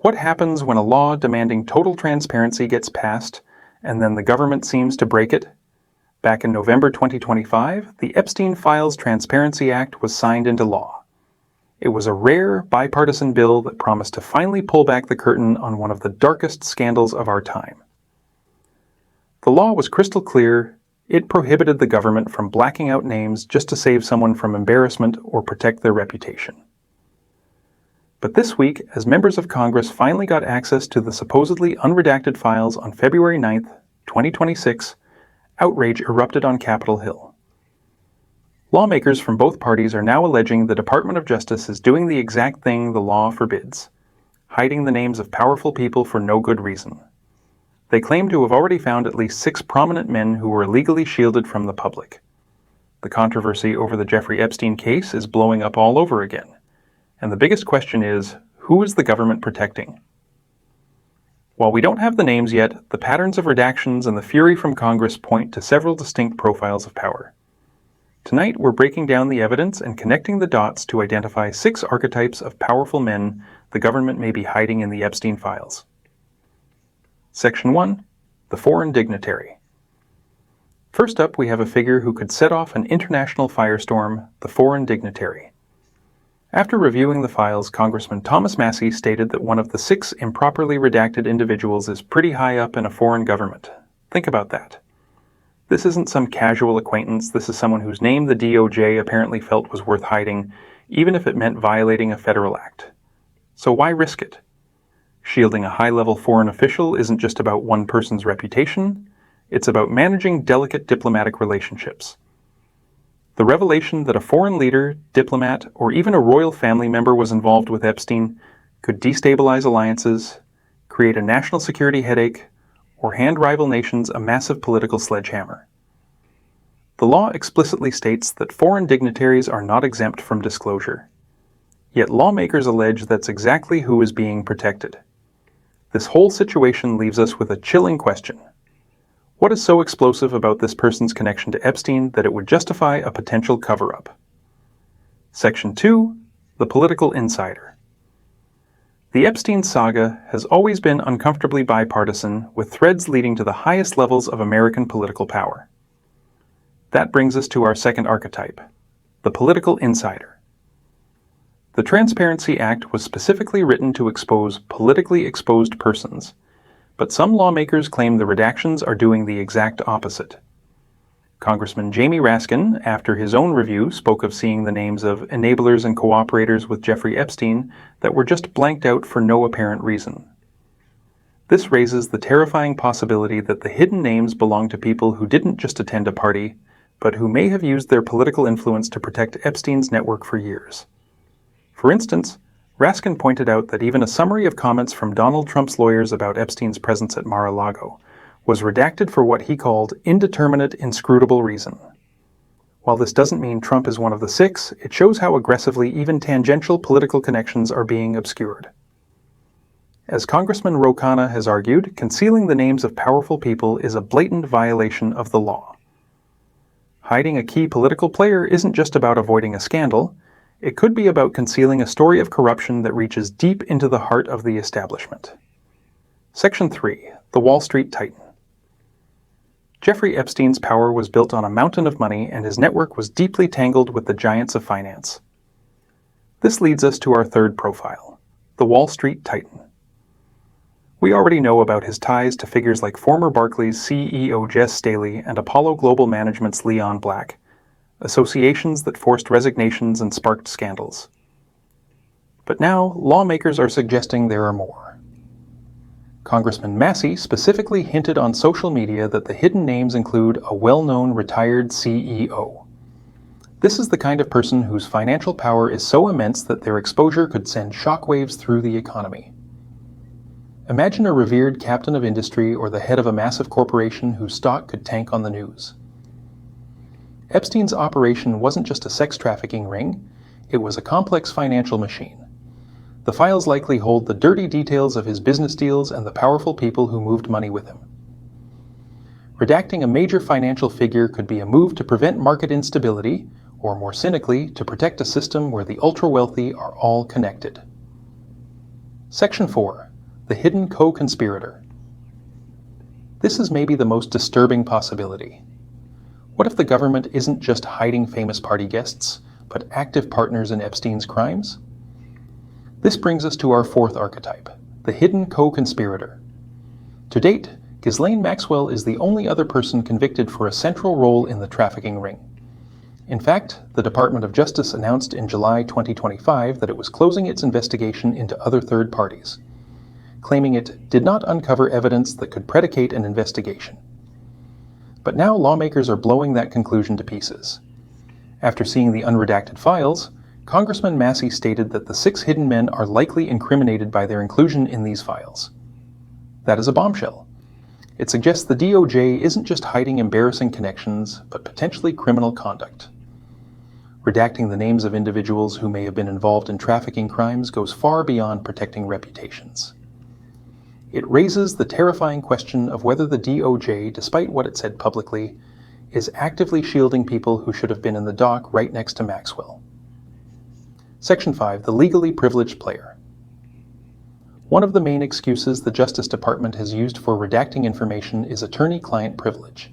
What happens when a law demanding total transparency gets passed, and then the government seems to break it? Back in November 2025, the Epstein Files Transparency Act was signed into law. It was a rare, bipartisan bill that promised to finally pull back the curtain on one of the darkest scandals of our time. The law was crystal clear. It prohibited the government from blacking out names just to save someone from embarrassment or protect their reputation. But this week, as members of Congress finally got access to the supposedly unredacted files on February 9, 2026, outrage erupted on Capitol Hill. Lawmakers from both parties are now alleging the Department of Justice is doing the exact thing the law forbids, hiding the names of powerful people for no good reason. They claim to have already found at least 6 prominent men who were illegally shielded from the public. The controversy over the Jeffrey Epstein case is blowing up all over again. And the biggest question is, who is the government protecting? While we don't have the names yet, the patterns of redactions and the fury from Congress point to several distinct profiles of power. Tonight, we're breaking down the evidence and connecting the dots to identify 6 archetypes of powerful men the government may be hiding in the Epstein files. Section 1. The Foreign Dignitary. First up, we have a figure who could set off an international firestorm, the foreign dignitary. After reviewing the files, Congressman Thomas Massie stated that one of the 6 improperly redacted individuals is pretty high up in a foreign government. Think about that. This isn't some casual acquaintance. This is someone whose name the DOJ apparently felt was worth hiding, even if it meant violating a federal act. So why risk it? Shielding a high-level foreign official isn't just about one person's reputation. It's about managing delicate diplomatic relationships. The revelation that a foreign leader, diplomat, or even a royal family member was involved with Epstein could destabilize alliances, create a national security headache, or hand rival nations a massive political sledgehammer. The law explicitly states that foreign dignitaries are not exempt from disclosure. Yet lawmakers allege that's exactly who is being protected. This whole situation leaves us with a chilling question. What is so explosive about this person's connection to Epstein that it would justify a potential cover-up? Section 2. The Political Insider. The Epstein saga has always been uncomfortably bipartisan, with threads leading to the highest levels of American political power. That brings us to our second archetype, the political insider. The Transparency Act was specifically written to expose politically exposed persons, but some lawmakers claim the redactions are doing the exact opposite. Congressman Jamie Raskin, after his own review, spoke of seeing the names of enablers and cooperators with Jeffrey Epstein that were just blanked out for no apparent reason. This raises the terrifying possibility that the hidden names belong to people who didn't just attend a party, but who may have used their political influence to protect Epstein's network for years. For instance, Raskin pointed out that even a summary of comments from Donald Trump's lawyers about Epstein's presence at Mar-a-Lago was redacted for what he called indeterminate, inscrutable reason. While this doesn't mean Trump is one of the 6, it shows how aggressively even tangential political connections are being obscured. As Congressman Ro Khanna has argued, concealing the names of powerful people is a blatant violation of the law. Hiding a key political player isn't just about avoiding a scandal. It could be about concealing a story of corruption that reaches deep into the heart of the establishment. Section 3. The Wall Street Titan. Jeffrey Epstein's power was built on a mountain of money, and his network was deeply tangled with the giants of finance. This leads us to our third profile, the Wall Street Titan. We already know about his ties to figures like former Barclays CEO Jess Staley and Apollo Global Management's Leon Black, associations that forced resignations and sparked scandals. But now, lawmakers are suggesting there are more. Congressman Massie specifically hinted on social media that the hidden names include a well-known retired CEO. This is the kind of person whose financial power is so immense that their exposure could send shockwaves through the economy. Imagine a revered captain of industry or the head of a massive corporation whose stock could tank on the news. Epstein's operation wasn't just a sex trafficking ring, it was a complex financial machine. The files likely hold the dirty details of his business deals and the powerful people who moved money with him. Redacting a major financial figure could be a move to prevent market instability, or more cynically, to protect a system where the ultra-wealthy are all connected. Section 4. the hidden co-conspirator. This is maybe the most disturbing possibility. What if the government isn't just hiding famous party guests, but active partners in Epstein's crimes? This brings us to our fourth archetype, the hidden co-conspirator. To date, Ghislaine Maxwell is the only other person convicted for a central role in the trafficking ring. In fact, the Department of Justice announced in July 2025 that it was closing its investigation into other third parties, claiming it did not uncover evidence that could predicate an investigation. But now lawmakers are blowing that conclusion to pieces. After seeing the unredacted files, Congressman Massey stated that the 6 hidden men are likely incriminated by their inclusion in these files. That is a bombshell. It suggests the DOJ isn't just hiding embarrassing connections, but potentially criminal conduct. Redacting the names of individuals who may have been involved in trafficking crimes goes far beyond protecting reputations. It raises the terrifying question of whether the DOJ, despite what it said publicly, is actively shielding people who should have been in the dock right next to Maxwell. Section 5. The legally privileged player. One of the main excuses the Justice Department has used for redacting information is attorney-client privilege.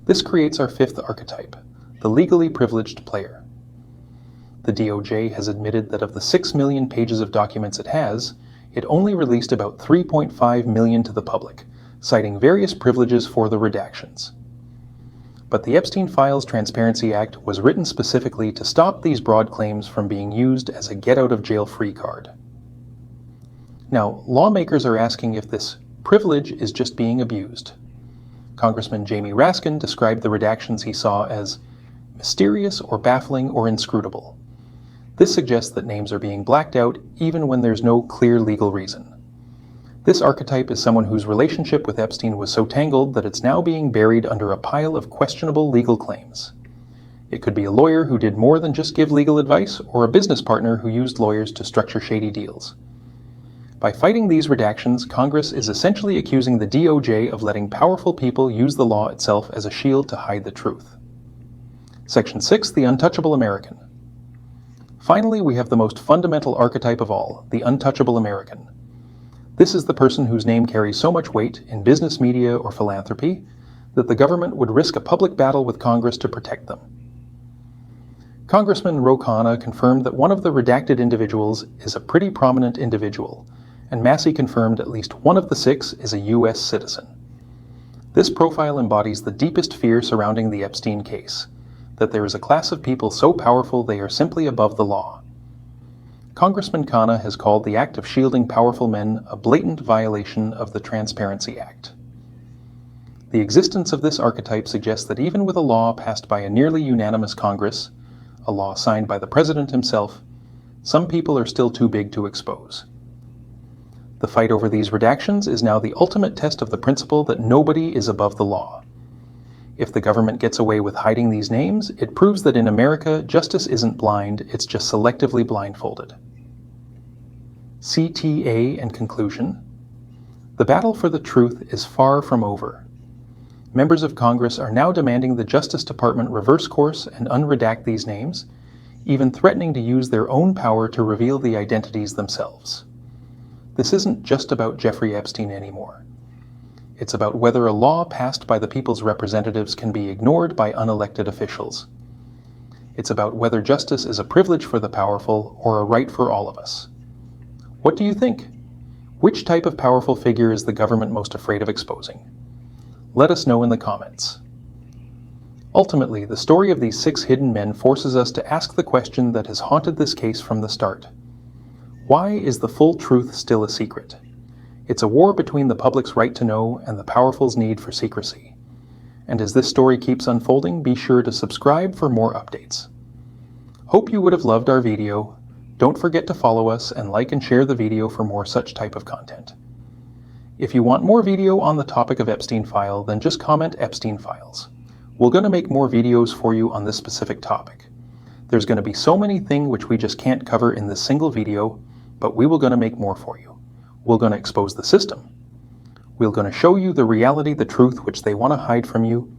This creates our fifth archetype, the legally privileged player. The DOJ has admitted that of the 6 million pages of documents it has, it only released about 3.5 million to the public, citing various privileges for the redactions. But the Epstein Files Transparency Act was written specifically to stop these broad claims from being used as a get-out-of-jail-free card. Now, lawmakers are asking if this privilege is just being abused. Congressman Jamie Raskin described the redactions he saw as mysterious or baffling or inscrutable. This suggests that names are being blacked out even when there's no clear legal reason. This archetype is someone whose relationship with Epstein was so tangled that it's now being buried under a pile of questionable legal claims. It could be a lawyer who did more than just give legal advice, or a business partner who used lawyers to structure shady deals. By fighting these redactions, Congress is essentially accusing the DOJ of letting powerful people use the law itself as a shield to hide the truth. Section 6. The untouchable American. Finally, we have the most fundamental archetype of all, the untouchable American. This is the person whose name carries so much weight in business, media, or philanthropy that the government would risk a public battle with Congress to protect them. Congressman Ro Khanna confirmed that one of the redacted individuals is a pretty prominent individual, and Massey confirmed at least one of the 6 is a U.S. citizen. This profile embodies the deepest fear surrounding the Epstein case, that there is a class of people so powerful they are simply above the law. Congressman Khanna has called the act of shielding powerful men a blatant violation of the Transparency Act. The existence of this archetype suggests that even with a law passed by a nearly unanimous Congress, a law signed by the President himself, some people are still too big to expose. The fight over these redactions is now the ultimate test of the principle that nobody is above the law. If the government gets away with hiding these names, it proves that in America, justice isn't blind, it's just selectively blindfolded. CTA and conclusion. The battle for the truth is far from over. Members of Congress are now demanding the Justice Department reverse course and unredact these names, even threatening to use their own power to reveal the identities themselves. This isn't just about Jeffrey Epstein anymore. It's about whether a law passed by the people's representatives can be ignored by unelected officials. It's about whether justice is a privilege for the powerful or a right for all of us. What do you think? Which type of powerful figure is the government most afraid of exposing? Let us know in the comments. Ultimately, the story of these 6 hidden men forces us to ask the question that has haunted this case from the start. Why is the full truth still a secret? It's a war between the public's right to know and the powerful's need for secrecy. And as this story keeps unfolding, be sure to subscribe for more updates. Hope you would have loved our video. Don't forget to follow us and like and share the video for more such type of content. If you want more video on the topic of Epstein File, then just comment Epstein Files. We're going to make more videos for you on this specific topic. There's going to be so many things which we just can't cover in this single video, but we will going to make more for you. We're going to expose the system. We're going to show you the reality, the truth which they want to hide from you,